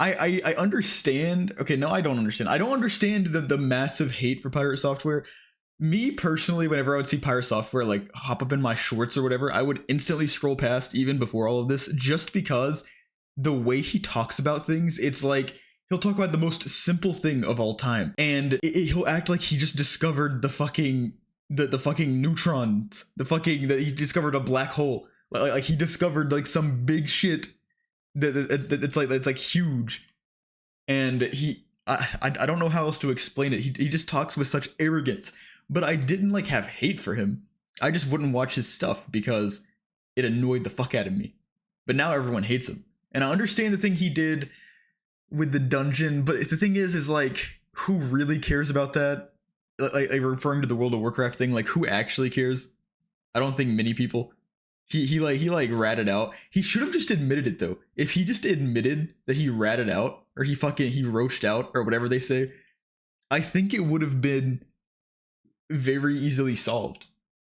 I understand. Okay, no, I don't understand. I don't understand the massive hate for pirate software. Me personally, whenever I would see pirate software like hop up in my shorts or whatever, I would instantly scroll past even before all of this, just because the way he talks about things, it's like he'll talk about the most simple thing of all time, and he'll act like he just discovered the fucking neutrons, that he discovered a black hole, like he discovered like some big shit that it's like huge, and I don't know how else to explain it. He just talks with such arrogance. But I didn't like have hate for him. I just wouldn't watch his stuff because it annoyed the fuck out of me. But now everyone hates him. And I understand the thing he did with the dungeon, but the thing is like, who really cares about that? Like referring to the World of Warcraft thing, like who actually cares? I don't think many people. He ratted out. He should have just admitted it though. If he just admitted that he ratted out, or he roached out, or whatever they say, I think it would have been very easily solved,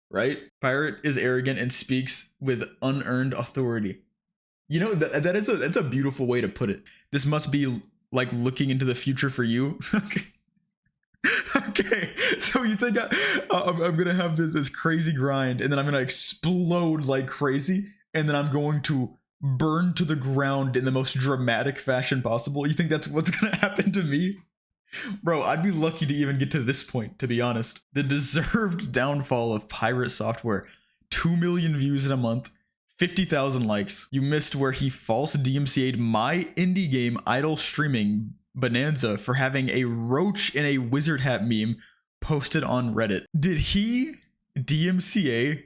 right? Pirate is arrogant and speaks with unearned authority. You know, that's a beautiful way to put it. This must be like looking into the future for you. Okay, so you think I'm gonna have this crazy grind, and then I'm gonna explode like crazy, and then I'm going to burn to the ground in the most dramatic fashion possible? You think that's what's gonna happen to me? Bro, I'd be lucky to even get to this point, to be honest. The deserved downfall of pirate software. 2 million views in a month, 50,000 likes. You missed where he false DMCA'd my indie game idle streaming Bonanza for having a roach in a wizard hat meme posted on Reddit. Did he DMCA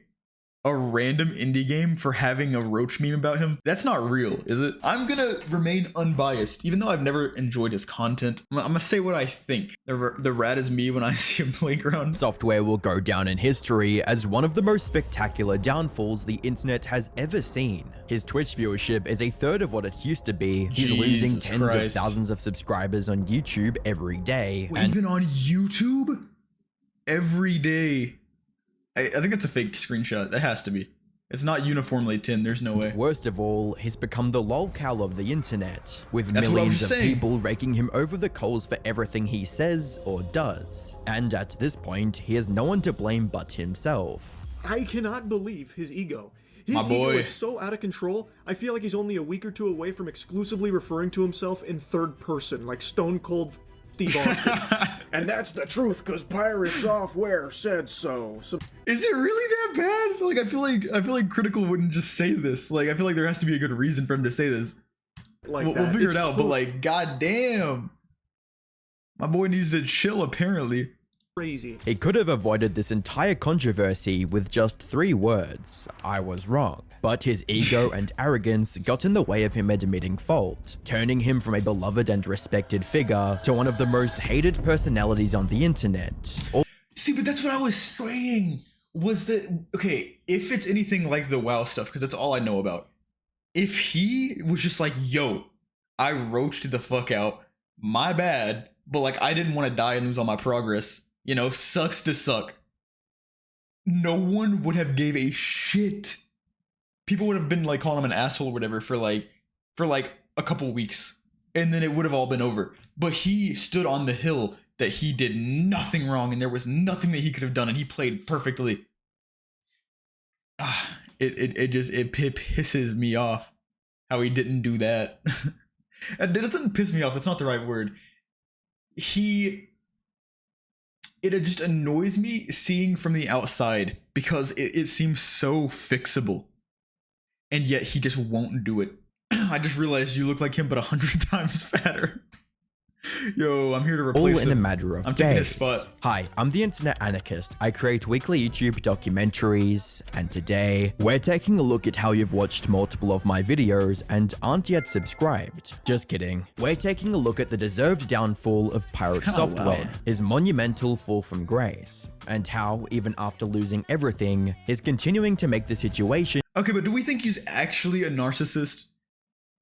a random indie game for having a roach meme about him? That's not real, is it? I'm gonna remain unbiased, even though I've never enjoyed his content. I'm gonna say what I think. The rat is me when I see him playground. Software will go down in history as one of the most spectacular downfalls the internet has ever seen. His Twitch viewership is a third of what it used to be. He's losing tens of thousands of subscribers on YouTube every day. Even on YouTube? Every day. I think it's a fake screenshot. That has to be. It's not uniformly 10. There's no way. Worst of all, he's become the lolcow of the internet, with millions of people raking him over the coals for everything he says or does. And at this point, he has no one to blame but himself. I cannot believe his ego. His ego is so out of control, I feel like he's only a week or two away from exclusively referring to himself in third person, like Stone Cold Steve Austin. And that's the truth, because pirate software said so. Is it really that bad? Like I feel like Critical wouldn't just say this. Like I feel like there has to be a good reason for him to say this. Like we'll figure it out. But like, goddamn, my boy needs to chill. Apparently. Crazy. He could have avoided this entire controversy with just 3 words: I was wrong. But his ego and arrogance got in the way of him admitting fault, turning him from a beloved and respected figure to one of the most hated personalities on the internet. See, but that's what I was saying, was that, okay, if it's anything like the WoW stuff, because that's all I know about, if he was just like, yo, I roached the fuck out, my bad, but like I didn't want to die and lose all my progress, you know, sucks to suck, no one would have gave a shit. People would have been like calling him an asshole or whatever for like a couple weeks, and then it would have all been over. But he stood on the hill that he did nothing wrong and there was nothing that he could have done, and he played perfectly. It pisses me off how he didn't do that. And it doesn't piss me off, that's not the right word. It just annoys me seeing from the outside, because it seems so fixable. And yet he just won't do it. I just realized you look like him, but 100 times fatter. Yo, I'm here to replace him. All in a matter of days. Taking his spot. Hi, I'm the Internet Anarchist. I create weekly YouTube documentaries, and today we're taking a look at how you've watched multiple of my videos and aren't yet subscribed. Just kidding. We're taking a look at the deserved downfall of pirate software, his monumental fall from grace, and how, even after losing everything, he's continuing to make the situation. Okay, but do we think he's actually a narcissist?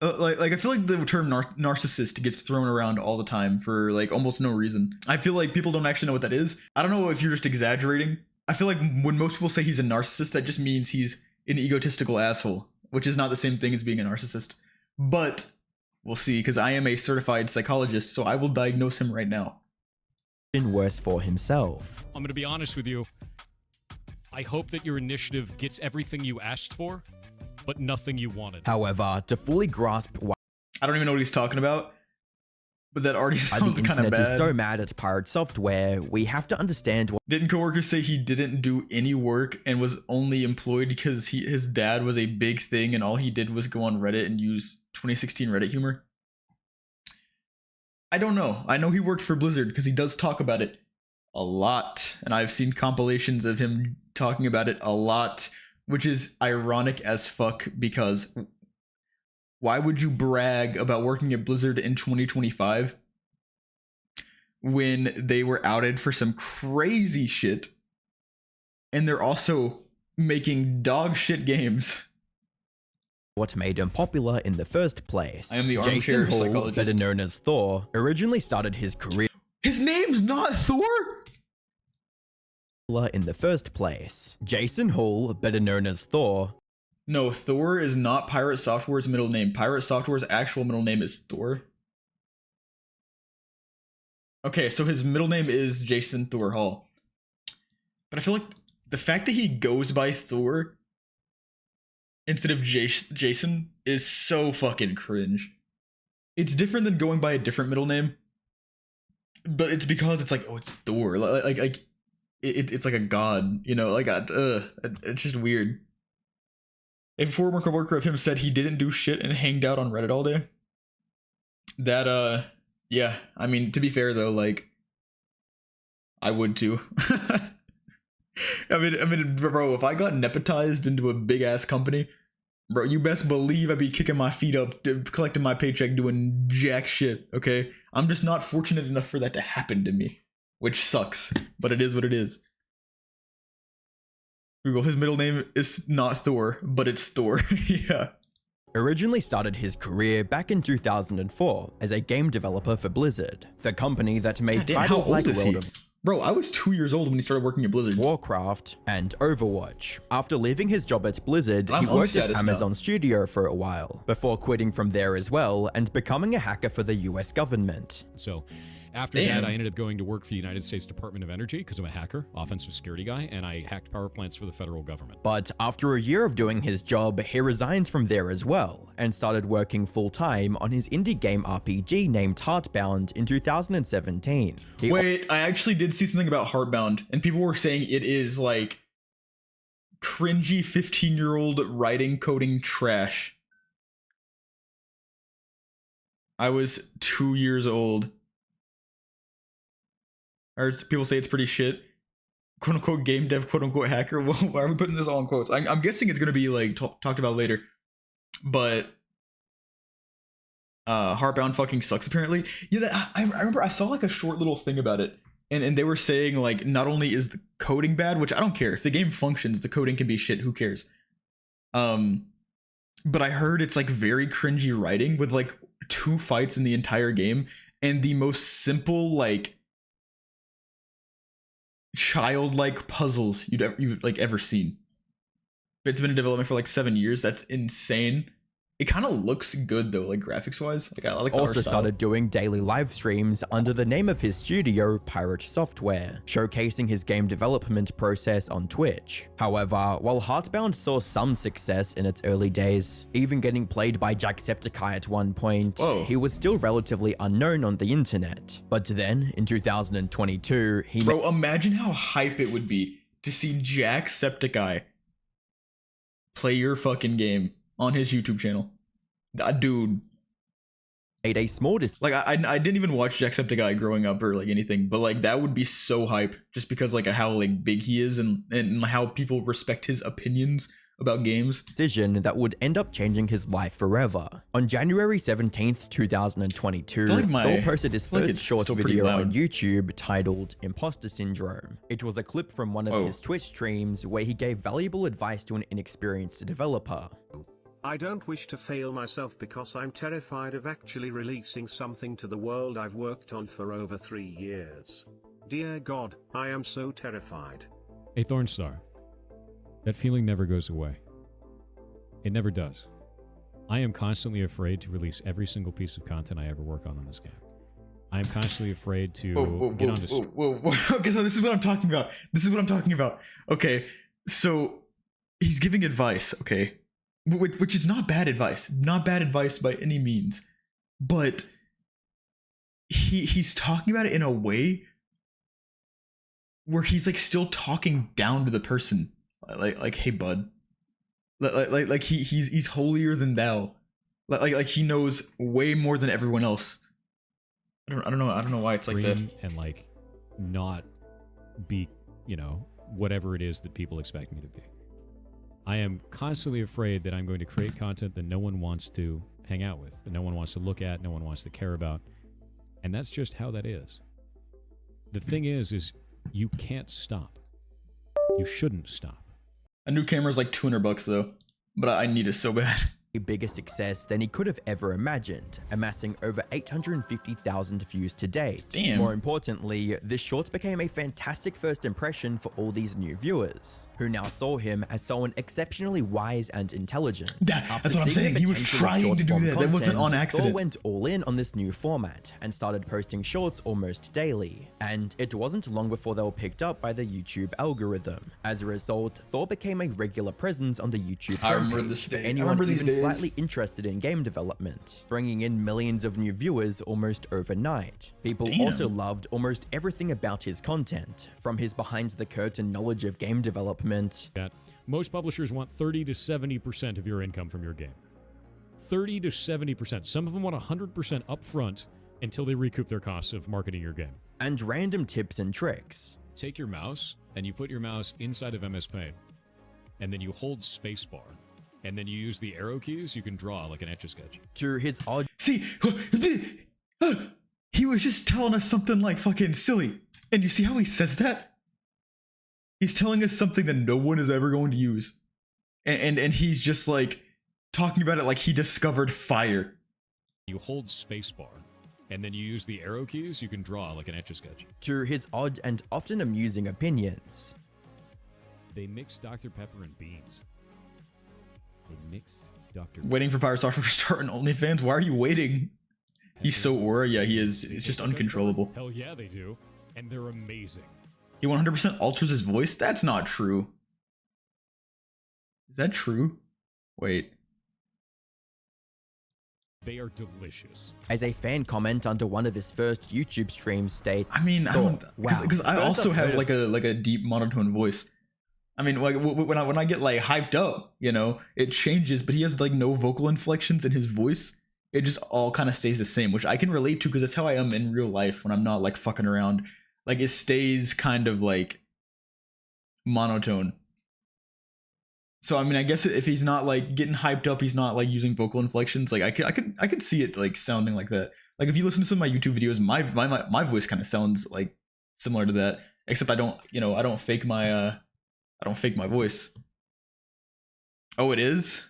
Like I feel like the term narcissist gets thrown around all the time for like almost no reason. I feel like people don't actually know what that is. I don't know if you're just exaggerating. I feel like when most people say he's a narcissist, that just means he's an egotistical asshole, which is not the same thing as being a narcissist. But We'll see, because I am a certified psychologist, so I will diagnose him right now. Worse for himself. I'm gonna be honest with you. I hope that your initiative gets everything you asked for, but nothing you wanted. However, to fully grasp why I don't even know what he's talking about, but that already the sounds kind of internet bad. is so mad at Pirate Software, we have to understand what Didn't coworkers say he didn't do any work and was only employed because his dad was a big thing and all he did was go on Reddit and use 2016 Reddit humor? I don't know. I know he worked for Blizzard because he does talk about it a lot, and I've seen compilations of him talking about it a lot, which is ironic as fuck, because why would you brag about working at Blizzard in 2025 when they were outed for some crazy shit and they're also making dog shit games? what made him popular in the first place. I am the Jason armchair Hall, psychologist. better known as Thor, originally started his career His name's not Thor? in the first place. Jason Hall, better known as Thor, No, Thor is not Pirate Software's middle name. Pirate Software's actual middle name is Thor. Okay, so his middle name is Jason Thor Hall. But I feel like the fact that he goes by Thor instead of Jason is so fucking cringe. It's different than going by a different middle name, but it's because it's like, oh, it's Thor. It's like a god, you know? It's just weird. A former coworker of him said he didn't do shit and hanged out on Reddit all day. That, yeah. I mean, to be fair though, like, I would too. I mean, bro, if I got nepotized into a big ass company, bro, you best believe I'd be kicking my feet up, collecting my paycheck, doing jack shit, okay? I'm just not fortunate enough for that to happen to me, which sucks, but it is what it is. Google, his middle name is not Thor, but it's Thor. Yeah. originally started his career back in 2004 as a game developer for Blizzard, the company that made Damn, how titles old like is he? World of Bro, I was 2 years old when he started working at Blizzard. Warcraft, and Overwatch. After leaving his job at Blizzard, I'm he worked at unsatisfied now. Amazon Studio for a while, before quitting from there as well and becoming a hacker for the US government. So after Damn. that, I ended up going to work for the United States Department of Energy because I'm a hacker, offensive security guy, and I hacked power plants for the federal government. But after a year of doing his job, he resigned from there as well, and started working full-time on his indie game RPG named Heartbound in 2017. He Wait, I actually did see something about Heartbound, and people were saying it is like cringy 15-year-old writing coding trash. I was 2 years old. I heard people say it's pretty shit. Quote unquote game dev, quote unquote hacker. Well, why are we putting this all in quotes? I'm guessing it's gonna be like talked about later. But Heartbound fucking sucks apparently. Yeah, I remember I saw like a short little thing about it. And they were saying like not only is the coding bad, which I don't care. If the game functions, the coding can be shit, who cares? But I heard it's like very cringy writing with like 2 fights in the entire game and the most simple like childlike puzzles you'd ever seen. It's been in development for like 7 years. That's insane. It kind of looks good though, like graphics wise. Like I like the art also style. started doing daily live streams under the name of his studio, Pirate Software, showcasing his game development process on Twitch. However, while Heartbound saw some success in its early days, even getting played by Jacksepticeye at one point, Whoa. he was still relatively unknown on the internet. But then, in 2022, he Bro, imagine how hype it would be to see Jacksepticeye play your fucking game on his YouTube channel. Dude. made a small Like, I didn't even watch Jacksepticeye growing up or, like, anything. But, like, that would be so hype. Just because, like, how, like, big he is and how people respect his opinions about games. decision that would end up changing his life forever. On January 17th, 2022, Thor posted his like first it's short still pretty video on loud. YouTube titled Imposter Syndrome. It was a clip from one of Whoa. his Twitch streams where he gave valuable advice to an inexperienced developer. I don't wish to fail myself because I'm terrified of actually releasing something to the world I've worked on for over 3 years. Dear God, I am so terrified. Hey, Thornstar, that feeling never goes away. It never does. I am constantly afraid to release every single piece of content I ever work on this game. I am constantly afraid to get onto... Okay, so this is what I'm talking about. This is what I'm talking about. Okay, so he's giving advice, okay? Which is not bad advice. Not bad advice by any means. But he's talking about it in a way where he's like still talking down to the person. Like hey bud. Like he's holier than thou. Like he knows way more than everyone else. I don't know why it's like that. And like not be, you know, whatever it is that people expect me to be. I am constantly afraid that I'm going to create content that no one wants to hang out with, that no one wants to look at, no one wants to care about. And that's just how that is. The thing is you can't stop. You shouldn't stop. A new camera's like $200 though, but I need it so bad. A bigger success than he could have ever imagined, amassing over 850,000 views to date. Damn. More importantly, this short became a fantastic first impression for all these new viewers, who now saw him as someone exceptionally wise and intelligent. That's what I'm saying. He was trying to do that. That wasn't on accident. Thor went all in on this new format and started posting shorts almost daily. And it wasn't long before they were picked up by the YouTube algorithm. As a result, Thor became a regular presence on the YouTube I remember homepage this for day. anyone even slightly interested in game development, bringing in millions of new viewers almost overnight. People also loved almost everything about his content, from his behind-the-curtain knowledge of game development. Most publishers want 30 to 70% of your income from your game. 30 to 70%. Some of them want 100% upfront until they recoup their costs of marketing your game. And random tips and tricks. Take your mouse and you put your mouse inside of MS Paint, and then you hold spacebar. And then you use the arrow keys, you can draw like an Etch-a-Sketch. To his odd... See, he was just telling us something like fucking silly. And you see how he says that? He's telling us something that no one is ever going to use. And he's just like talking about it like he discovered fire. You hold spacebar, and then you use the arrow keys, you can draw like an Etch-a-Sketch. To his odd and often amusing opinions. They mix Dr. Pepper and beans. They mixed Dr. Waiting for Pirate Software to start an OnlyFans? Why are you waiting? He's so aura. Yeah, he is. It's just uncontrollable. Hell yeah, they do. And they're amazing. He 100% alters his voice? That's not true. Is that true? Wait. They are delicious. As a fan comment under one of his first YouTube streams states, I mean, Thor, because I also have like a deep monotone voice. I mean, like when I get like hyped up, you know, it changes, but he has like no vocal inflections in his voice. It just all kind of stays the same, which I can relate to because that's how I am in real life when I'm not like fucking around. Like it stays kind of like monotone. So I mean, I guess if he's not like getting hyped up, he's not like using vocal inflections. Like I could see it like sounding like that. Like if you listen to some of my YouTube videos, my voice kind of sounds like similar to that, except I don't fake my voice. Oh, it is?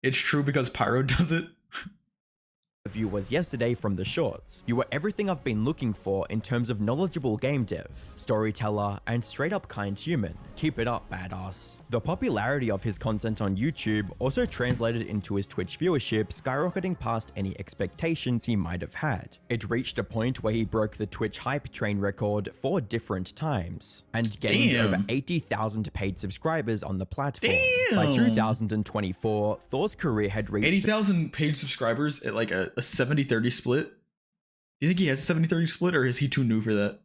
It's true because Pyro does it? Review was yesterday from the shorts. You were everything I've been looking for in terms of knowledgeable game dev, storyteller, and straight up kind human. Keep it up, badass. The popularity of his content on YouTube also translated into his Twitch viewership skyrocketing past any expectations he might have had. It reached a point where he broke the Twitch hype train record 4 different times, and gained over 80,000 paid subscribers on the platform. By 2024, Thor's career had reached 80,000 paid subscribers at like a 70-30 split. Do you think he has a 70-30 split, or is he too new for that?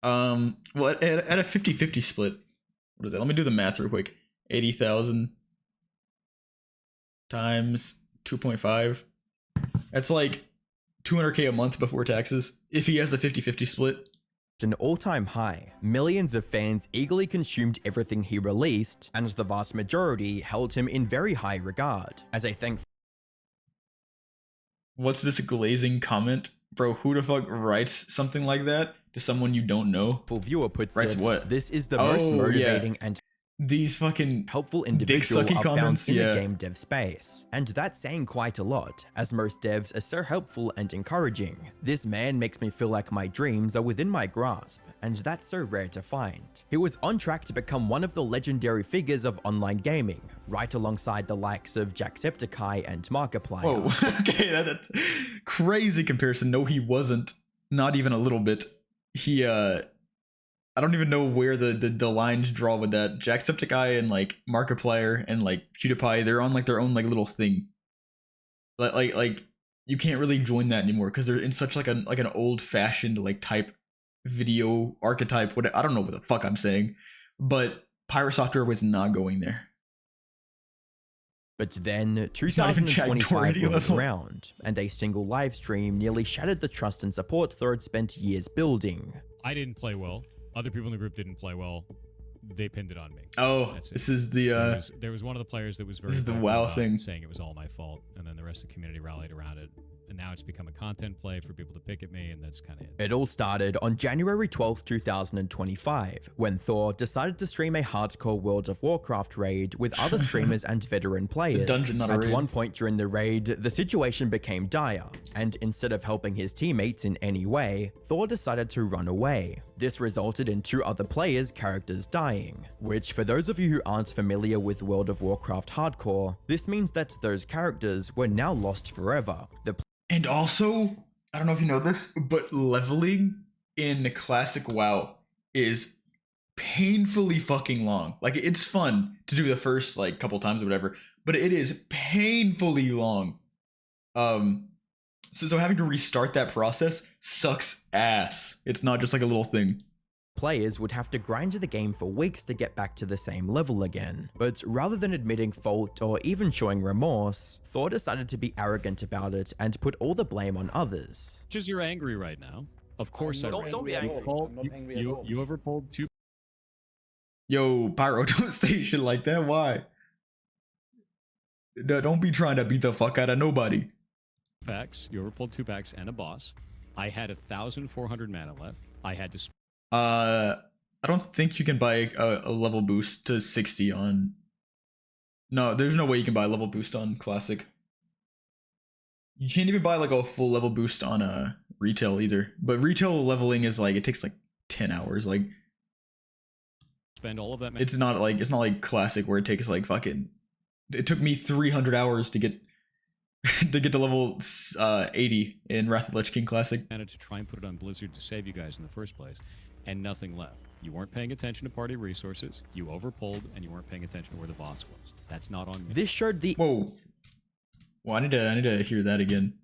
Well, at a 50-50 split, what is that? Let me do the math real quick. 80,000 times 2.5. That's like 200K a month before taxes, if he has a 50-50 split. an all-time high. Millions of fans eagerly consumed everything he released, and the vast majority held him in very high regard. As a thank What's this glazing comment? Bro, who the fuck writes something like that to someone you don't know? viewer puts Writes it, what? this is the most motivating and these fucking helpful individual dick-sucky are comments, found in yeah. the game dev space. And that's saying quite a lot, as most devs are so helpful and encouraging. This man makes me feel like my dreams are within my grasp, and that's so rare to find. He was on track to become one of the legendary figures of online gaming, right alongside the likes of Jacksepticeye and Markiplier. Whoa, okay, that's crazy comparison. No, he wasn't. Not even a little bit. He, I don't even know where the lines draw with that. Jacksepticeye and like Markiplier and like PewDiePie, they're on like their own like little thing. Like you can't really join that anymore because they're in such like an old fashioned like type video archetype. What I don't know what the fuck I'm saying, but Pirate Software was not going there. But then not even 2025 rolled level. around, and a single live stream nearly shattered the trust and support Thor had spent years building. I didn't play well. Other people in the group didn't play well. They pinned it on me. Oh, That's it. this is the There was one of the players that was very this is the vocal WoW about thing. saying it was all my fault, and then the rest of the community rallied around it. And now it's become a content play for people to pick at me, and that's kind of it. It all started on January 12th, 2025, when Thor decided to stream a hardcore World of Warcraft raid with other streamers and veteran players. dungeon, not a At raid. one point during the raid, the situation became dire, and instead of helping his teammates in any way, Thor decided to run away. This resulted in 2 other players' characters dying, which for those of you who aren't familiar with World of Warcraft hardcore, this means that those characters were now lost forever. The And also, I don't know if you know this, but leveling in the classic WoW is painfully fucking long. Like, it's fun to do the first like couple times or whatever, but it is painfully long. So having to restart that process sucks ass. It's not just like a little thing. players would have to grind the game for weeks to get back to the same level again. But rather than admitting fault or even showing remorse, Thor decided to be arrogant about it and put all the blame on others. Because you're angry right now. Of course I Don't be angry. I'm not angry at all. You ever pulled 2 Yo, Pyro, don't say shit like that. Why? No, don't be trying to beat the fuck out of nobody. packs? You ever pulled 2 packs and a boss? I had 1,400 mana left. I had to I don't think you can buy a level boost to 60 on... No, there's no way you can buy a level boost on Classic. You can't even buy like a full level boost on retail either. But retail leveling is like, it takes like 10 hours. Like, spend all of that. it's not like Classic where it takes like fucking... It took me 300 hours to get to level 80 in Wrath of the Lich King Classic. Mana to try and put it on Blizzard to save you guys in the first place, and nothing left. You weren't paying attention to party resources. You overpulled, and you weren't paying attention to where the boss was. That's not on me. This showed the Whoa. Well, I need to hear that again.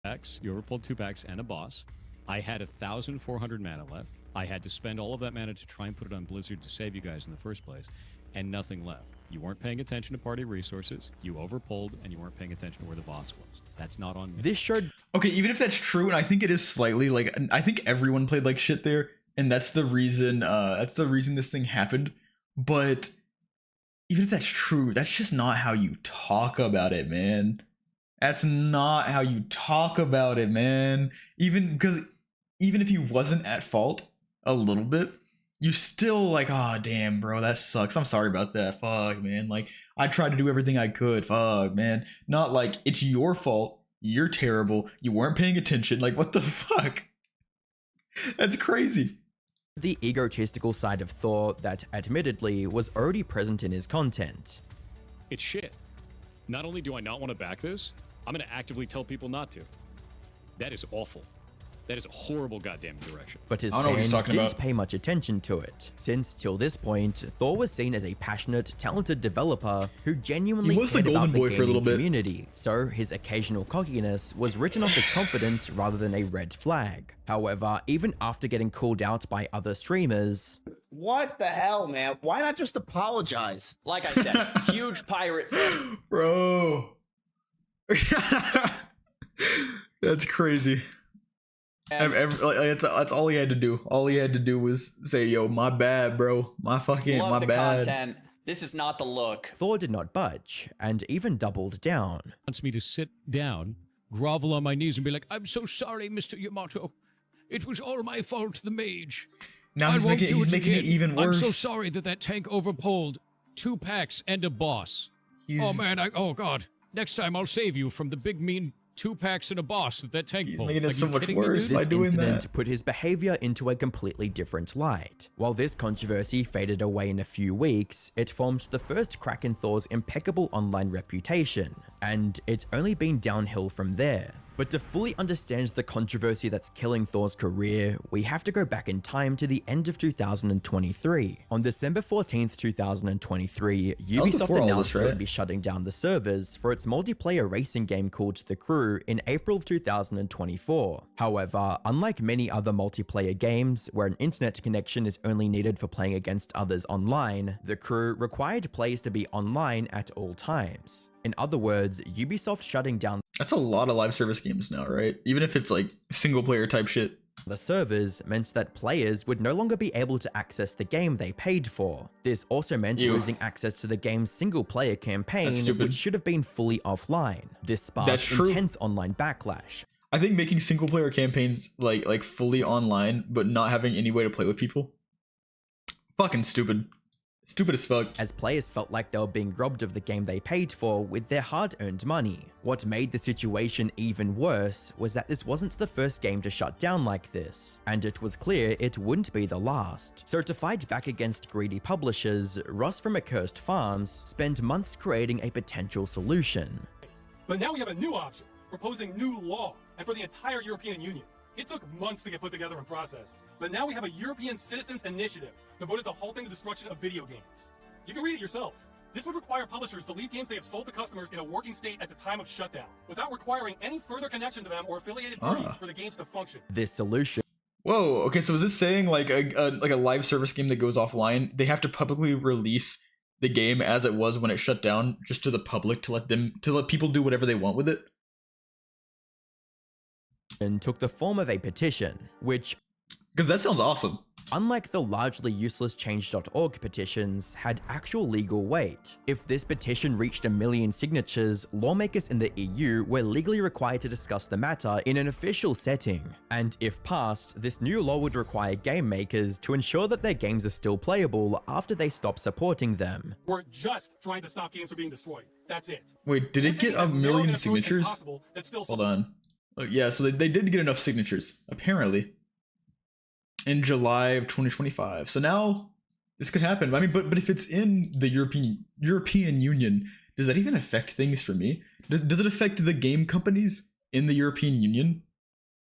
Packs. You overpulled 2 packs and a boss. I had 1,400 mana left. I had to spend all of that mana to try and put it on Blizzard to save you guys in the first place, and nothing left. You weren't paying attention to party resources. You overpulled, and you weren't paying attention to where the boss was. That's not on me. This showed Okay, even if that's true, and I think it is slightly like, I think everyone played like shit there, and that's the reason this thing happened. But even if that's true, that's just not how you talk about it, man. That's not how you talk about it, man. Even if he wasn't at fault a little bit, you still like, oh damn, bro, that sucks. I'm sorry about that. Fuck, man. Like, I tried to do everything I could. Fuck, man. Not like it's your fault. You're terrible. You weren't paying attention. Like, what the fuck? That's crazy. the egotistical side of Thor that admittedly was already present in his content. It's shit. Not only do I not want to back this, I'm going to actively tell people not to. That is awful. That is a horrible goddamn direction. But his I don't know what he's fans talking didn't about. pay much attention to it, since till this point, Thor was seen as a passionate, talented developer who genuinely He was the cared golden about the boy for a little gaming bit. community, so his occasional cockiness was written off as confidence rather than a red flag. However, even after getting called out by other streamers, What the hell, man? Why not just apologize? Like I said, huge pirate fan. Bro. That's crazy. That's all he had to do. All he had to do was say, yo, my bad, bro. My bad. Content. This is not the look. Thor did not budge, and even doubled down. Wants me to sit down, grovel on my knees, and be like, "I'm so sorry, Mr. Yamato. It was all my fault, the mage." Now he's making it even worse. I'm so sorry that tank overpulled 2 packs and a boss. Oh man, oh god. Next time I'll save you from the big mean 2 packs and a boss that tank pulled. Making it so much worse by doing this incident that. put his behavior into a completely different light. While this controversy faded away in a few weeks, it formed the first crack in Thor's impeccable online reputation, and it's only been downhill from there. But to fully understand the controversy that's killing Thor's career, we have to go back in time to the end of 2023. On December 14th, 2023, Ubisoft announced it would be shutting down the servers for its multiplayer racing game called The Crew in April of 2024. However, unlike many other multiplayer games, where an internet connection is only needed for playing against others online, The Crew required players to be online at all times. In other words, Ubisoft shutting down That's a lot of live service games now, right? Even if it's like single player type shit. the servers meant that players would no longer be able to access the game they paid for. This also meant losing access to the game's single player campaign, which should have been fully offline. This sparked intense online backlash. I think making single player campaigns like fully online, but not having any way to play with people, fucking stupid. Stupid as fuck. As players felt like they were being robbed of the game they paid for with their hard-earned money. What made the situation even worse was that this wasn't the first game to shut down like this, and it was clear it wouldn't be the last. So to fight back against greedy publishers, Ross from Accursed Farms spent months creating a potential solution. But now we have a new option, proposing new law, and for the entire European Union. It took months to get put together and processed, but now we have a European Citizens Initiative devoted to halting the destruction of video games. You can read it yourself. This would require publishers to leave games they have sold to customers in a working state at the time of shutdown, without requiring any further connection to them or affiliated parties for the games to function. This solution. Whoa, okay, so is this saying like a live service game that goes offline, they have to publicly release the game as it was when it shut down, just to the public to let people do whatever they want with it? And took the form of a petition, which, because that sounds awesome, unlike the largely useless change.org petitions, had actual legal weight. If this petition reached 1 million signatures, lawmakers in the EU were legally required to discuss the matter in an official setting. And if passed, this new law would require game makers to ensure that their games are still playable after they stop supporting them. We're just trying to stop games from being destroyed. That's it. Wait, did it get 1 million signatures? Hold on. Yeah, so they did get enough signatures, apparently, in July of 2025. So now this could happen. I mean, but if it's in the European Union, does that even affect things for me? Does it affect the game companies in the European Union?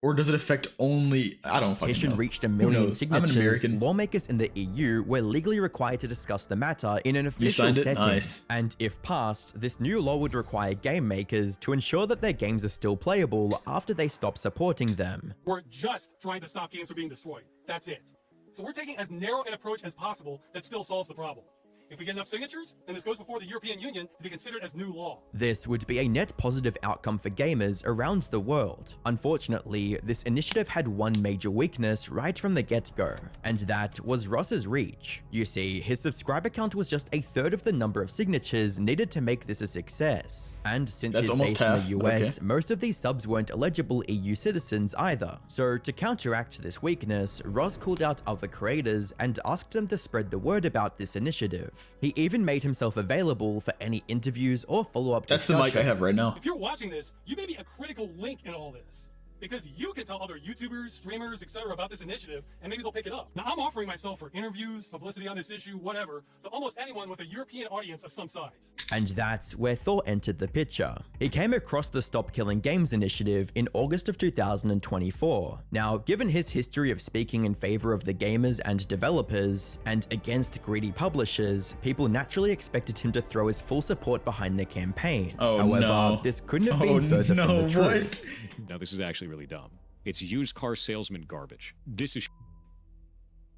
Or does it affect only, I don't fucking know. Petition reached 1 million signatures. I'm an American. Lawmakers in the EU were legally required to discuss the matter in an official setting. Nice. And if passed, this new law would require game makers to ensure that their games are still playable after they stop supporting them. We're just trying to stop games from being destroyed. That's it. So we're taking as narrow an approach as possible that still solves the problem. If we get enough signatures, then this goes before the European Union to be considered as new law. This would be a net positive outcome for gamers around the world. Unfortunately, this initiative had one major weakness right from the get-go, and that was Ross's reach. You see, his subscriber count was just 1/3 of the number of signatures needed to make this a success. And since he's based in the US, most of these subs weren't eligible EU citizens either. So to counteract this weakness, Ross called out other creators and asked them to spread the word about this initiative. He even made himself available for any interviews or follow-up discussions. That's the mic I have right now. If you're watching this, you may be a critical link in all this, because you can tell other YouTubers, streamers, etc. about this initiative, and maybe they'll pick it up. Now, I'm offering myself for interviews, publicity on this issue, whatever, to almost anyone with a European audience of some size. And that's where Thor entered the picture. He came across the Stop Killing Games initiative in August of 2024. Now, given his history of speaking in favor of the gamers and developers, and against greedy publishers, people naturally expected him to throw his full support behind the campaign. However, this couldn't have been further from the truth. Now, this is actually really dumb. It's used car salesman garbage. This is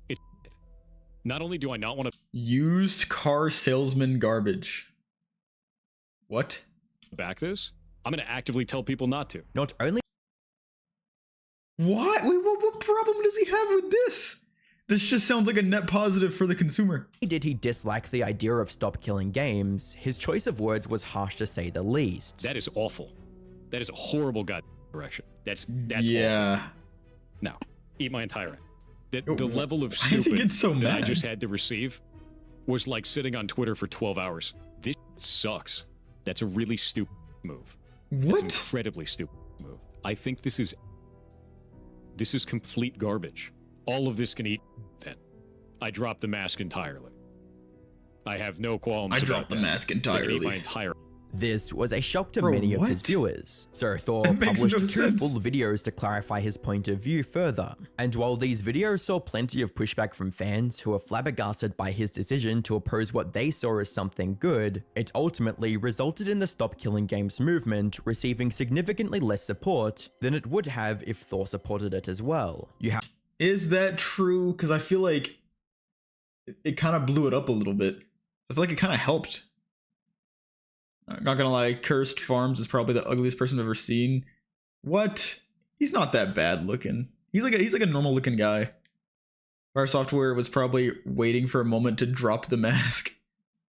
it's not only do I not want to used car salesman garbage. What? back this, I'm going to actively tell people not to. Not only what? Wait, what problem does he have with this? This just sounds like a net positive for the consumer. did he dislike the idea of Stop Killing Games, his choice of words was harsh to say the least. That is awful. That is a horrible gut direction. That's yeah. awful. Now, eat my entire end. That the level of Why is he getting stupid so that I mad? just had to receive was like sitting on Twitter for 12 hours. This sucks. That's a really stupid move. That's What? incredibly stupid move. I think this is complete garbage. All of this can eat then. I dropped the mask entirely. I have no qualms I about dropped the that. mask I can eat my entirely. entire This was a shock to Bro, many of his what? viewers, so Thor That makes published no 2 sense. full videos to clarify his point of view further. And while these videos saw plenty of pushback from fans who were flabbergasted by his decision to oppose what they saw as something good, it ultimately resulted in the Stop Killing Games movement receiving significantly less support than it would have if Thor supported it as well. You have Is that true? Because I feel like it kind of blew it up a little bit. I feel like it kind of helped. I'm not gonna lie, Cursed Farms is probably the ugliest person I've ever seen. What? He's not that bad looking. He's like a normal looking guy. Our software was probably waiting for a moment to drop the mask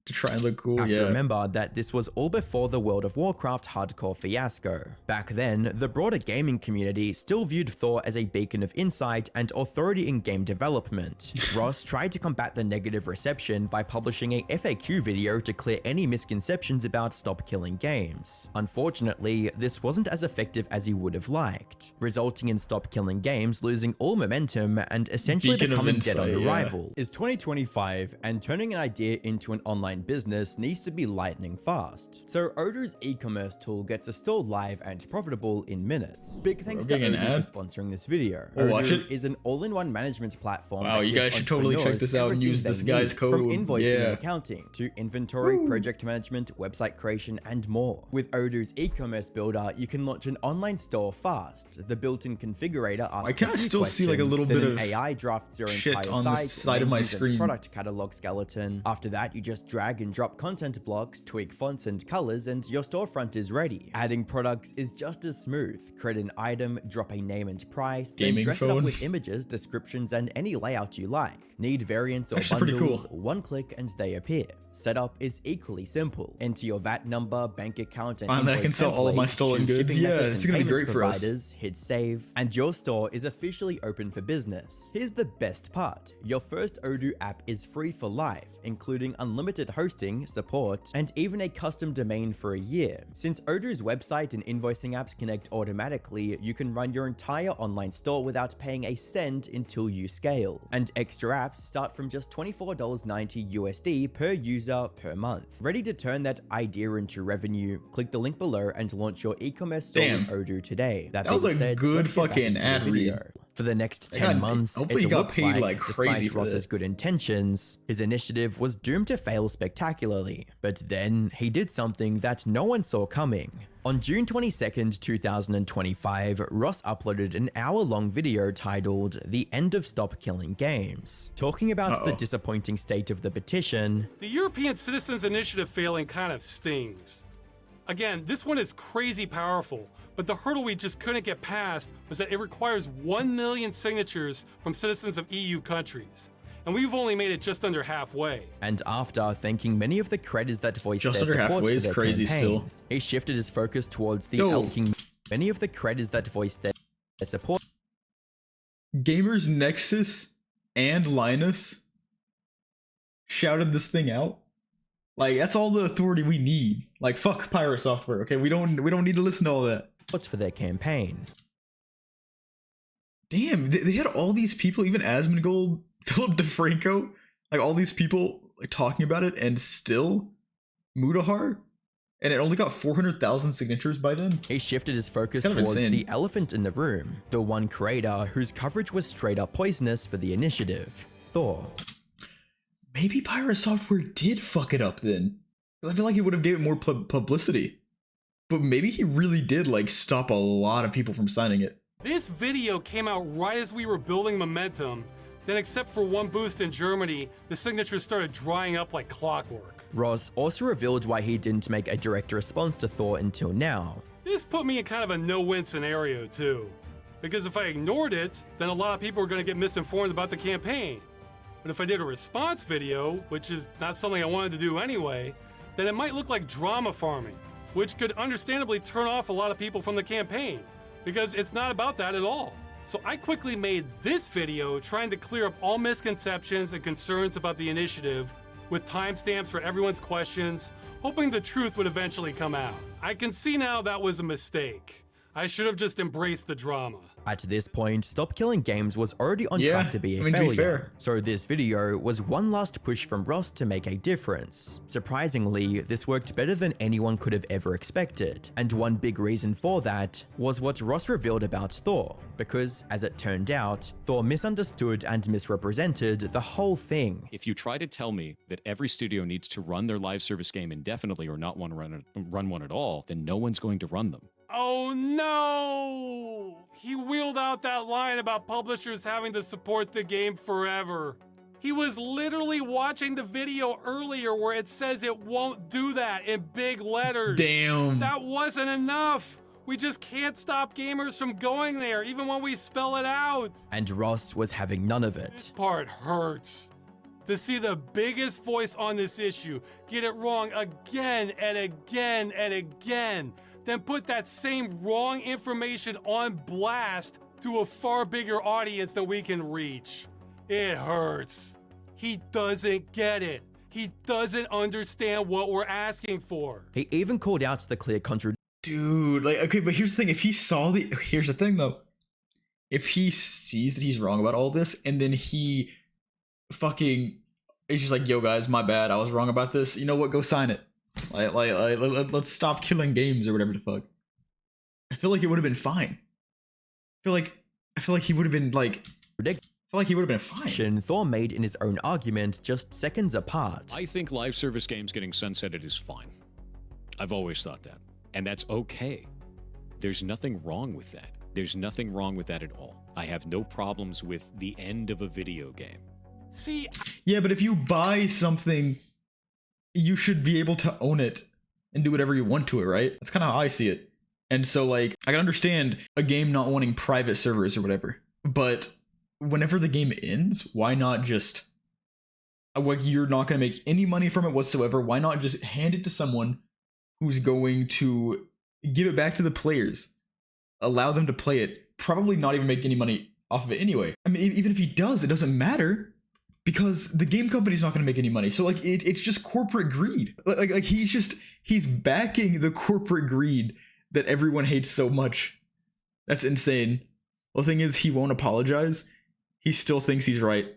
to try and look cool. have to Yeah. remember that this was all before the World of Warcraft hardcore fiasco. Back then, the broader gaming community still viewed Thor as a beacon of insight and authority in game development. Ross tried to combat the negative reception by publishing a FAQ video to clear any misconceptions about Stop Killing Games. Unfortunately, this wasn't as effective as he would have liked, resulting in Stop Killing Games losing all momentum and essentially Beacon of becoming dead on insight, yeah. arrival. Is 2025, and turning an idea into an online business needs to be lightning fast. So Odoo's e-commerce tool gets a store live and profitable in minutes. Big thanks to getting an Odoo ad? for sponsoring this video. Oh, watch Odoo it. is an all-in-one management platform. Wow, that you gives guys should totally check entrepreneurs this out and everything use this they guy's need, code. from invoicing Yeah. and accounting to inventory, project management, website creation, and more. With Odoo's e-commerce builder, you can launch an online store fast. The built-in configurator asks Why can't a I few still see, like, a little questions, bit then of an AI drafts your shit entire on the site, side of my menus and screen? product catalog skeleton. After that, you just drag and drop content blocks, tweak fonts and colors, and your storefront is ready. Adding products is just as smooth. Create an item, drop a name and price, then Gaming dress it phone. up with images, descriptions, and any layout you like. Need variants or Actually pretty bundles? cool. One click and they appear. Setup is equally simple. Enter your VAT number, bank account, and Finally, I invoice can sell all of my template, stolen choose goods. shipping Yeah, methods this is and gonna be payments great for us. providers, hit save, and your store is officially open for business. Here's the best part. Your first Odoo app is free for life, including unlimited hosting, support, and even a custom domain for a year. Since Odoo's website and invoicing apps connect automatically, you can run your entire online store without paying a cent until you scale. And extra apps start from just $24.90 USD per user per month. Ready to turn that idea into revenue? Click the link below and launch your e-commerce store Damn. with Odoo today. That was being a said, good let's get back fucking into the ad read. video. For the next They 10 got- months, hopefully it he got looked paid like crazy despite for Ross's this. good intentions, his initiative was doomed to fail spectacularly. But then, he did something that no one saw coming. On June 22nd, 2025, Ross uploaded an hour-long video titled "The End of Stop Killing Games," talking about the disappointing state of the petition, The European Citizens Initiative failing kind of stings. Again, this one is crazy powerful, but the hurdle we just couldn't get past was that it requires 1 million signatures from citizens of EU countries. And we've only made it just under halfway. and after thanking many of the creators that voiced Just their under support halfway for is their crazy campaign, still. he shifted his focus towards the Yo. elking many of the creators that voiced their support Gamers Nexus and Linus shouted this thing out. Like, that's all the authority we need. Like, fuck pirate software, okay? We don't need to listen to all that. for their campaign. Damn, they had all these people, even Asmongold, Philip DeFranco, like all these people like talking about it, and still Mudahar, and it only got 400,000 signatures by then. He shifted his focus Kind of towards insane. the elephant in the room, the one creator whose coverage was straight up poisonous for the initiative, Thor. Maybe pirate software did fuck it up then. I feel like he would have gave it more publicity, but maybe he really did like stop a lot of people from signing it. This video came out right as we were building momentum. Then except for one boost in Germany, the signatures started drying up like clockwork. Ross also revealed why he didn't make a direct response to Thor until now. This put me in kind of a no-win scenario too. Because if I ignored it, then a lot of people are gonna get misinformed about the campaign. But if I did a response video, which is not something I wanted to do anyway, then it might look like drama farming, which could understandably turn off a lot of people from the campaign, because it's not about that at all. So I quickly made this video trying to clear up all misconceptions and concerns about the initiative with timestamps for everyone's questions, hoping the truth would eventually come out. I can see now that was a mistake. I should have just embraced the drama. At this point, Stop Killing Games was already on track to be a failure, to be fair. so this video was one last push from Ross to make a difference. Surprisingly, this worked better than anyone could have ever expected, and one big reason for that was what Ross revealed about Thor, because as it turned out, Thor misunderstood and misrepresented the whole thing. If you try to tell me that every studio needs to run their live service game indefinitely or not want to run one at all, then no one's going to run them. Oh no! He wheeled out that line about publishers having to support the game forever. He was literally watching the video earlier where it says it won't do that in big letters. Damn. That wasn't enough. We just can't stop gamers from going there, even when we spell it out. And Ross was having none of This it. part hurts. To see the biggest voice on this issue get it wrong again and again and again, then put that same wrong information on blast to a far bigger audience than we can reach. It hurts. He doesn't get it. He doesn't understand what we're asking for. He even called out the clear contradiction. Dude, like, okay, but here's the thing. If he saw the, here's the thing though. If he sees that he's wrong about all this, and then he fucking is just like, yo guys, my bad, I was wrong about this. You know what? Go sign it. Let's stop killing games or whatever the fuck. I feel like it would have been fine. I feel like he would have been like, fine. Thor made in his own argument just seconds apart. I think live service games getting sunsetted is fine. I've always thought that. And that's okay. There's nothing wrong with that. There's nothing wrong with that at all. I have no problems with the end of a video game. See, Yeah, but if you buy something, you should be able to own it and do whatever you want to it, right? That's kind of how I see it. And so, like, I can understand a game not wanting private servers or whatever, but whenever the game ends, why not just, like, you're not going to make any money from it whatsoever. Why not just hand it to someone who's going to give it back to the players, allow them to play it, probably not even make any money off of it anyway. I mean, even if he does, it doesn't matter, because the game company's not going to make any money. So like it's just corporate greed. Like he's backing the corporate greed that everyone hates so much. That's insane. Well, the thing is, he won't apologize. He still thinks he's right.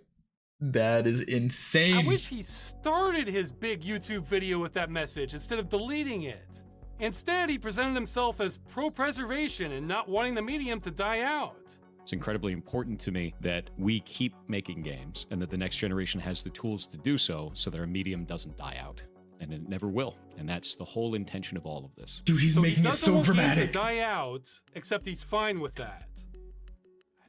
That is insane. I wish he started his big YouTube video with that message instead of deleting it. Instead, he presented himself as pro-preservation and not wanting the medium to die out. It's incredibly important to me that we keep making games and that the next generation has the tools to do so that our medium doesn't die out. And it never will. And that's the whole intention of all of this. Dude, he's making it so dramatic. He doesn't want games to die out, except he's fine with that.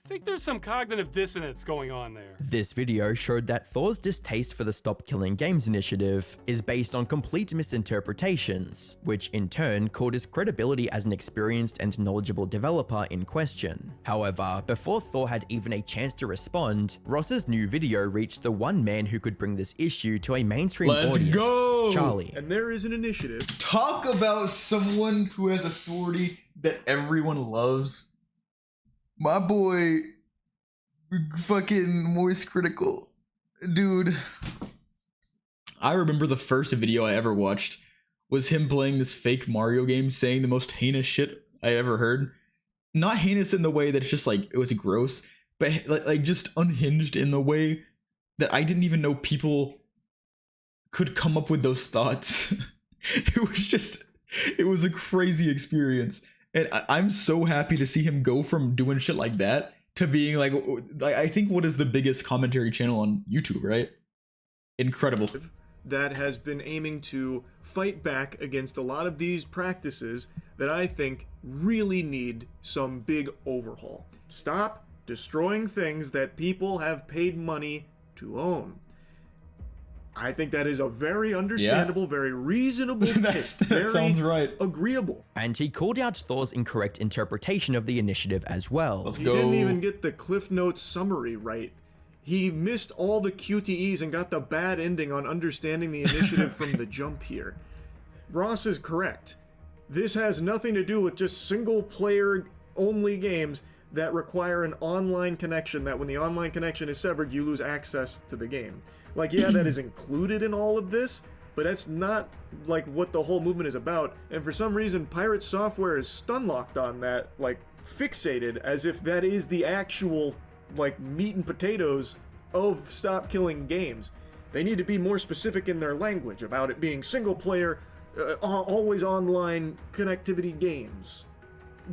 I think there's some cognitive dissonance going on there. This video showed that Thor's distaste for the Stop Killing Games initiative is based on complete misinterpretations, which in turn called his credibility as an experienced and knowledgeable developer in question. However, before Thor had even a chance to respond, Ross's new video reached the one man who could bring this issue to a mainstream audience, Charlie. And there is an initiative. Talk about someone who has authority that everyone loves. My boy, fucking Moist Critical. Dude, I remember the first video I ever watched was him playing this fake Mario game, saying the most heinous shit I ever heard. Not heinous in the way that's just like, it was gross, but like just unhinged in the way that I didn't even know people could come up with those thoughts. It was a crazy experience. And I'm so happy to see him go from doing shit like that to being like, I think what is the biggest commentary channel on YouTube, right? Incredible. That has been aiming to fight back against a lot of these practices that I think really need some big overhaul. Stop destroying things that people have paid money to own. I think that is a very understandable, very reasonable take. That sounds right. Agreeable. And he called out Thor's incorrect interpretation of the initiative as well. Let's He go. didn't even get the Cliff Notes summary right. He missed all the QTEs and got the bad ending on understanding the initiative from the jump here. Ross is correct. This has nothing to do with just single-player only games. that require an online connection, that when the online connection is severed, you lose access to the game. Like, yeah, that is included in all of this, but that's not, like, what the whole movement is about. And for some reason, Pirate Software is stun-locked on that, like, fixated, as if that is the actual, like, meat and potatoes of Stop Killing Games. They need to be more specific in their language about it being single-player, always online connectivity games.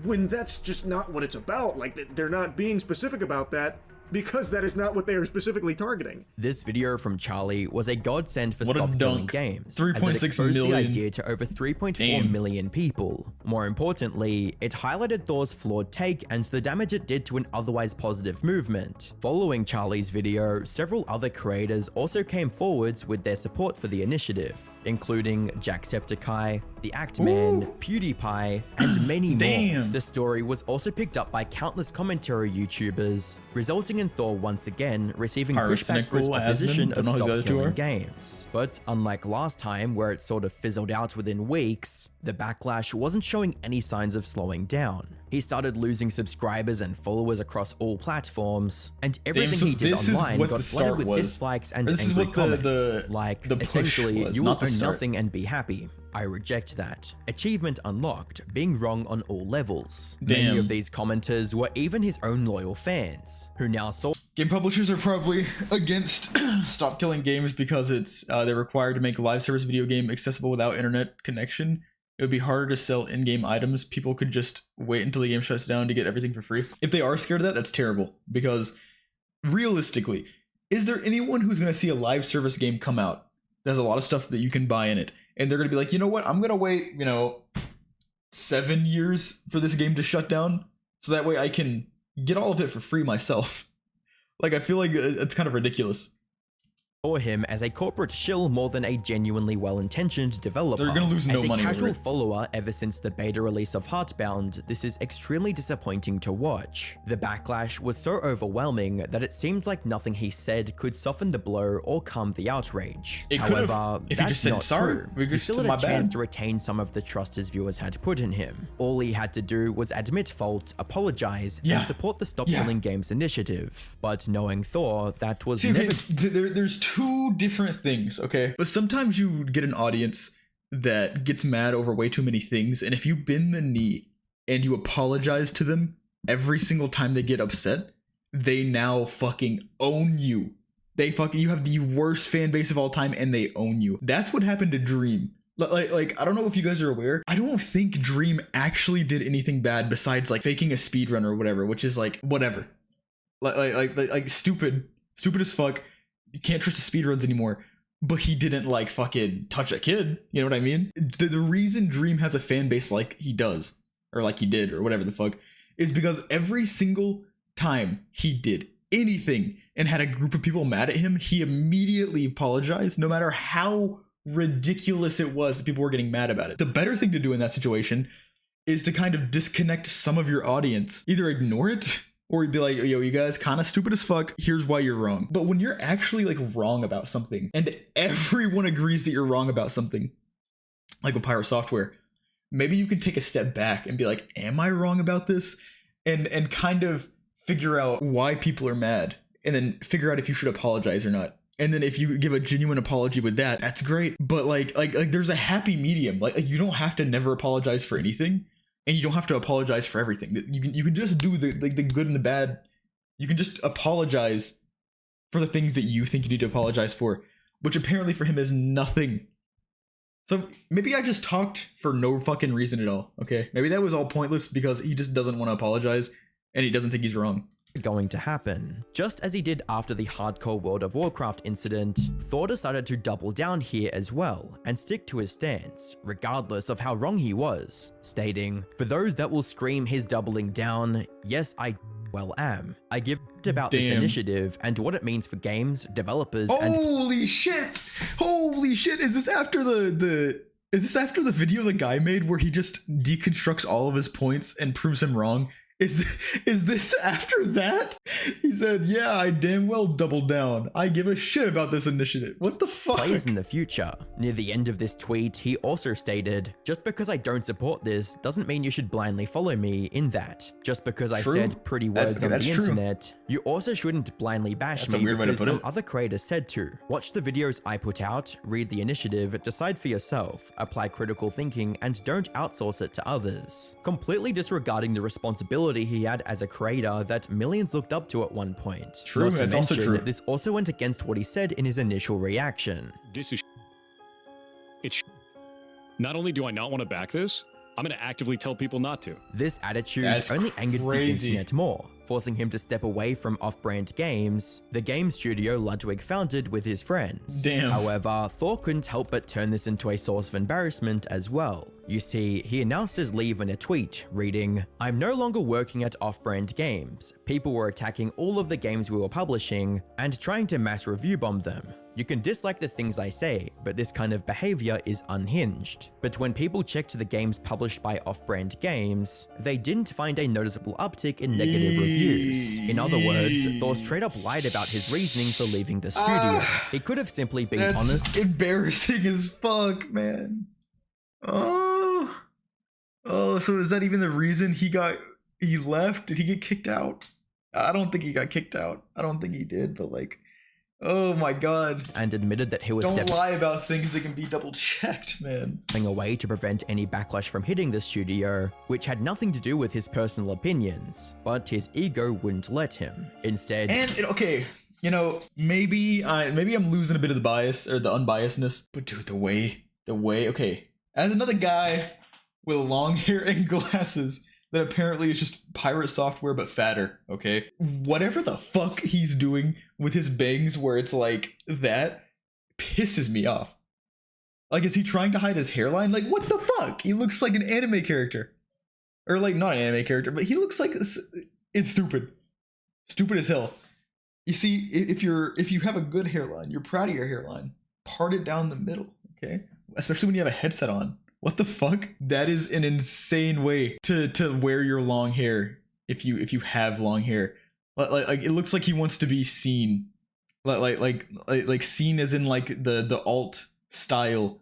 When that's just not what it's about. Like, they're not being specific about that because that is not what they are specifically targeting. This video from Charlie was a godsend for What a Stop Killing dunk. Games, 3.6 as it exposed the million. idea to over 3.4 Damn. million people. More importantly, it highlighted Thor's flawed take and the damage it did to an otherwise positive movement. Following Charlie's video, several other creators also came forwards with their support for the initiative, including Jacksepticeye, The Actman, PewDiePie, and many more. Damn. The story was also picked up by countless commentary YouTubers, resulting in Thor once again receiving pushback for his Pyrocynical, opposition Asmund, of don't know who the Stop other two Killing are. Games. But unlike last time, where it sort of fizzled out within weeks, the backlash wasn't showing any signs of slowing down. He started losing subscribers and followers across all platforms, and everything so he did this is online what got the flooded start with was. dislikes and This is angry what comments, the push essentially, was, you will not the own start. nothing and be happy. I reject that. Achievement unlocked, being wrong on all levels. Many Damn. of these commenters were even his own loyal fans, who now saw Game publishers are probably against Stop Killing Games because it's they're required to make a live service video game accessible without internet connection. It would be harder to sell in-game items. People could just wait until the game shuts down to get everything for free. If they are scared of that, that's terrible. Because realistically, is there anyone who's going to see a live service game come out that has a lot of stuff that you can buy in it, and they're going to be like, you know what, I'm going to wait, 7 years for this game to shut down so that way I can get all of it for free myself? Like, I feel like it's kind of ridiculous. him as a corporate shill more than a genuinely well-intentioned developer. They're gonna lose no as a money over casual it. follower ever since the beta release of Heartbound, this is extremely disappointing to watch. The backlash was so overwhelming that it seemed like nothing he said could soften the blow or calm the outrage. It could have, However, if he that's just said not sorry. true. We He just still said, had a "My chance bad." to retain some of the trust his viewers had put in him. All he had to do was admit fault, apologize, Yeah. and support the Stop Yeah. Killing Games initiative. But knowing Thor, that was See, okay, never there's two different things, okay? But sometimes you get an audience that gets mad over way too many things, and if you bend the knee and you apologize to them every single time they get upset, they now fucking own you. You have the worst fan base of all time, and they own you. That's what happened to Dream. Like I don't know if you guys are aware. I don't think Dream actually did anything bad besides like faking a speedrun or whatever, which is like whatever. Like stupid as fuck. You can't trust the speedruns anymore. But he didn't like fucking touch a kid. You know what I mean? The reason Dream has a fan base like he does, or like he did, or whatever the fuck, is because every single time he did anything and had a group of people mad at him, he immediately apologized, no matter how ridiculous it was that people were getting mad about it. The better thing to do in that situation is to kind of disconnect some of your audience. Either ignore it, or you'd be like, yo, you guys kind of stupid as fuck. Here's why you're wrong. But when you're actually like wrong about something and everyone agrees that you're wrong about something, like with Pyro Software, maybe you can take a step back and be like, am I wrong about this? And kind of figure out why people are mad, and then figure out if you should apologize or not. And then if you give a genuine apology with that, that's great. But like there's a happy medium. Like you don't have to never apologize for anything. And you don't have to apologize for everything. You can just do the good and the bad. You can just apologize for the things that you think you need to apologize for, which apparently for him is nothing. So maybe I just talked for no fucking reason at all, okay? Maybe that was all pointless because he just doesn't want to apologize and he doesn't think he's wrong. going to happen. Just as he did after the hardcore World of Warcraft incident, Thor decided to double down here as well and stick to his stance, regardless of how wrong he was, stating, "For those that will scream his doubling down, yes, I well am. I give about this Damn. initiative and what it means for games, developers, and Holy shit! Holy shit! Is this after is this after the video the guy made where he just deconstructs all of his points and proves him wrong Is this after that? He said, yeah, I damn well doubled down. I give a shit about this initiative. What the fuck? Plays in the future. Near the end of this tweet, he also stated, just because I don't support this doesn't mean you should blindly follow me in that. Just because I said pretty words on the internet, you also shouldn't blindly bash me because some other creators said to. Watch the videos I put out, read the initiative, decide for yourself, apply critical thinking, and don't outsource it to others. Completely disregarding the responsibility he had as a creator that millions looked up to at one point. True, that's also true. This also went against what he said in his initial reaction. This is it's not only do I not want to back this, I'm going to actively tell people not to. This attitude only angered the internet more, forcing him to step away from off-brand games, the game studio Ludwig founded with his friends. Damn. However, Thor couldn't help but turn this into a source of embarrassment as well. You see, he announced his leave in a tweet, reading, "I'm no longer working at off-brand games. People were attacking all of the games we were publishing and trying to mass review bomb them. You can dislike the things I say, but this kind of behavior is unhinged." But when people checked the games published by off-brand games, they didn't find a noticeable uptick in negative reviews. In other words, Thor straight up lied about his reasoning for leaving the studio. It could have simply been honest. That's embarrassing as fuck, man. Oh, so is that even the reason he left? Did he get kicked out? I don't think he got kicked out. I don't think he did, but like, oh my god. And admitted that he was Don't lie about things that can be double checked, man. Stepping away to prevent any backlash from hitting the studio, which had nothing to do with his personal opinions, but his ego wouldn't let him. Instead, okay, you know, maybe I'm losing a bit of the bias or the unbiasedness, but dude, the way, okay, as another guy with long hair and glasses that apparently is just pirate software but fatter, okay? Whatever the fuck he's doing with his bangs where it's like that pisses me off. Like, is he trying to hide his hairline? Like, what the fuck? He looks like an anime character. Or like, not an anime character, but he looks like, it's stupid. Stupid as hell. You see, if you have a good hairline, you're proud of your hairline, part it down the middle, okay? Especially when you have a headset on. What the fuck? That is an insane way to wear your long hair if you have long hair. Like it looks like he wants to be seen. Like seen as in like the alt style.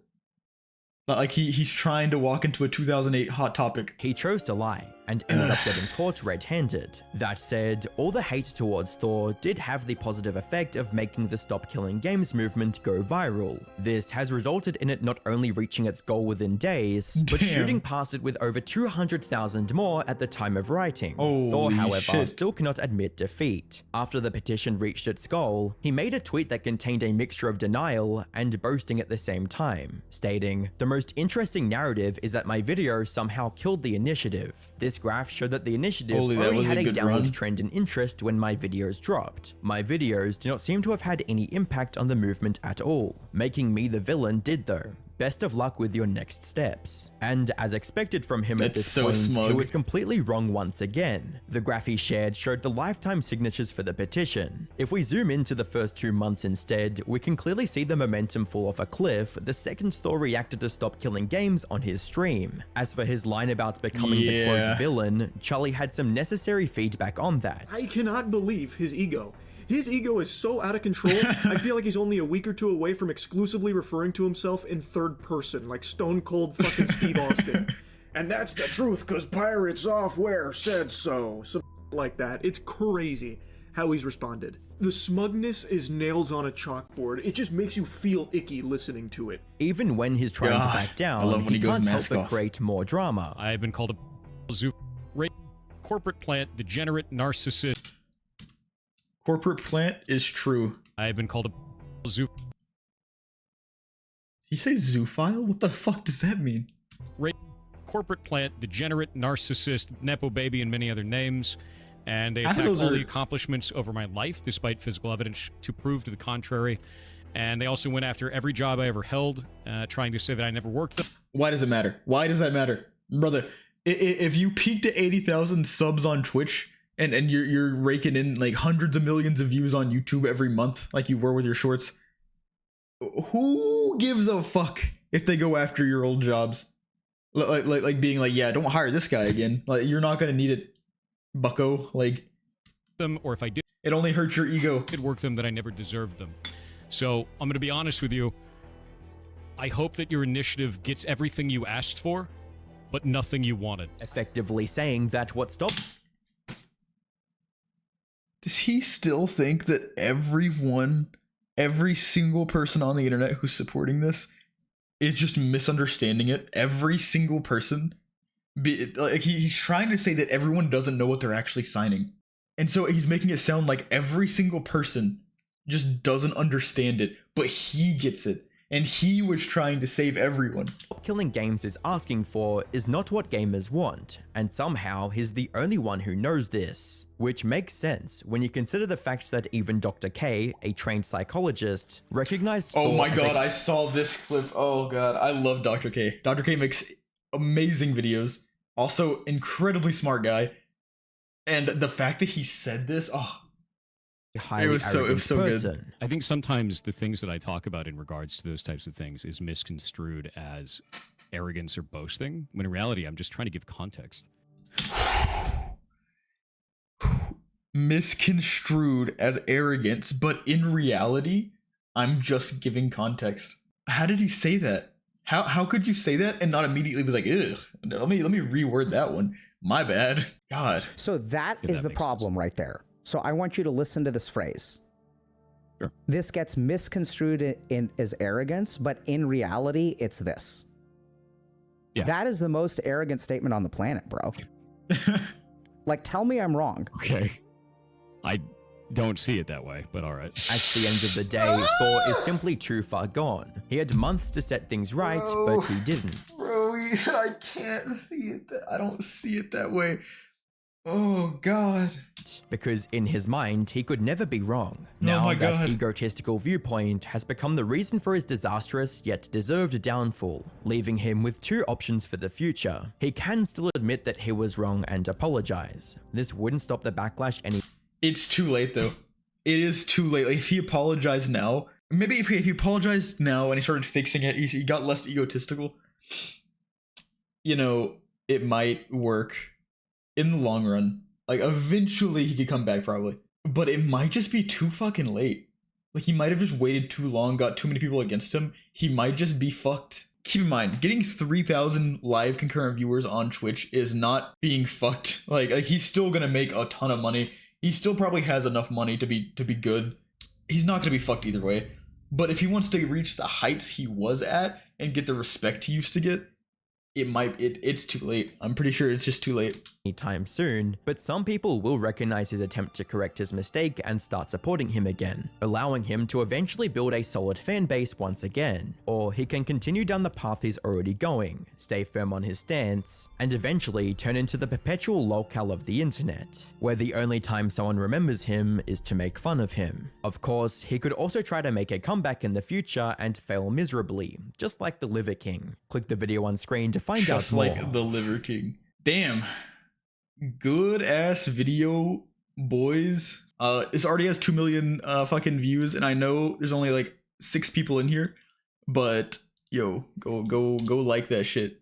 Like he's trying to walk into a 2008 Hot Topic. He chose to lie and ended up getting caught red-handed. That said, all the hate towards Thor did have the positive effect of making the Stop Killing Games movement go viral. This has resulted in it not only reaching its goal within days, but shooting past it with over 200,000 more at the time of writing. Thor, however, still cannot admit defeat. After the petition reached its goal, he made a tweet that contained a mixture of denial and boasting at the same time, stating, "The most interesting narrative is that my video somehow killed the initiative. This graph showed that the initiative already had a downward trend in interest when my videos dropped. My videos do not seem to have had any impact on the movement at all. Making me the villain did though. Best of luck with your next steps." And as expected from him at this point, he was completely wrong once again. The graph he shared showed the lifetime signatures for the petition. If we zoom into the first 2 months instead, we can clearly see the momentum fall off a cliff the second Thor reacted to Stop Killing Games on his stream. As for his line about becoming the quote villain, Charlie had some necessary feedback on that. I cannot believe his ego. His ego is so out of control, I feel like he's only a week or two away from exclusively referring to himself in third person, like Stone Cold fucking Steve Austin. And that's the truth, cause pirate software said so. Some like that. It's crazy how he's responded. The smugness is nails on a chalkboard. It just makes you feel icky listening to it. Even when he's trying to back down, he can't help but create more drama. I have been called a zoo, corporate plant, degenerate, narcissist. Corporate plant is true. I have been called a zoo. Did you say zoophile? What the fuck does that mean? Corporate plant, degenerate, narcissist, nepo baby, and many other names. And they attack all the accomplishments over my life, despite physical evidence to prove to the contrary. And they also went after every job I ever held, trying to say that I never worked them. Why does it matter? Why does that matter? Brother, if you peaked at 80,000 subs on Twitch, and you're raking in like hundreds of millions of views on YouTube every month, like you were with your shorts, who gives a fuck if they go after your old jobs? Like being like, yeah, don't hire this guy again. Like, you're not gonna need it. bucko. Like, them, or if I did it only hurts your ego. work them, that I never deserved them. So I'm going to be honest with you. I hope that your initiative gets everything you asked for, but nothing you wanted. Effectively saying that what stopped Does he still think that every single person on the internet who's supporting this is just misunderstanding it? Every single person? Like, he's trying to say that everyone doesn't know what they're actually signing. And so he's making it sound like every single person just doesn't understand it, but he gets it. And he was trying to save everyone. Killing Games is asking for is not what gamers want, and somehow he's the only one who knows this. Which makes sense when you consider the fact that even Dr. K, a trained psychologist, recognized Oh Thor my as god, I saw this clip. Oh god, I love Dr. K. Dr. K makes amazing videos. Also, incredibly smart guy. And the fact that he said this, highly arrogant so person. good. I think sometimes the things that I talk about in regards to those types of things is misconstrued as arrogance or boasting, when in reality, I'm just trying to give context. Misconstrued as arrogance, but in reality, I'm just giving context. How did he say that? How could you say that and not immediately be like, ugh, let me reword that one. My bad. God. So that is the problem right there. So I want you to listen to this phrase. Sure. This gets misconstrued as arrogance, but in reality, it's this. Yeah. That is the most arrogant statement on the planet, bro. Like, tell me I'm wrong. Okay. I don't see it that way, but all right. At the end of the day, Thor is simply too far gone. He had months to set things right, but he didn't. Bro, I can't see it. I don't see it that way. Oh, God. Because in his mind, he could never be wrong. Now that egotistical viewpoint has become the reason for his disastrous yet deserved downfall, leaving him with two options for the future. He can still admit that he was wrong and apologize. This wouldn't stop the backlash any- It's too late, though. It is too late. Like, if he apologized now, maybe if he apologized now and he started fixing it, he got less egotistical, you know, it might work in the long run. Like, eventually he could come back, probably. But it might just be too fucking late. Like, he might have just waited too long, got too many people against him. He might just be fucked. Keep in mind, getting 3,000 live concurrent viewers on Twitch is not being fucked. Like he's still gonna make a ton of money. He still probably has enough money to be good. He's not gonna be fucked either way. But if he wants to reach the heights he was at and get the respect he used to get, it's too late. I'm pretty sure it's just too late. Anytime soon, but some people will recognize his attempt to correct his mistake and start supporting him again, allowing him to eventually build a solid fan base once again. Or he can continue down the path he's already going, stay firm on his stance, and eventually turn into the perpetual lolcow of the internet, where the only time someone remembers him is to make fun of him. Of course, he could also try to make a comeback in the future and fail miserably, just like the Liver King. Click the video on screen to find out more. Just like the Liver King. Damn. Good ass video, boys. This already has 2 million fucking views, and I know there's only like 6 people in here, but yo, go like that shit.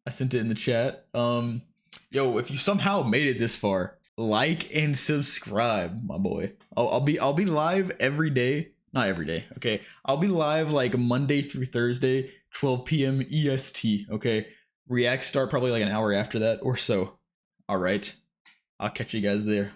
I sent it in the chat. Yo, if you somehow made it this far, like and subscribe, my boy. I'll be live every day. Not every day, okay? I'll be live like Monday through Thursday, 12 p.m. EST, okay? Reacts start probably like an hour after that or so. All right. I'll catch you guys there.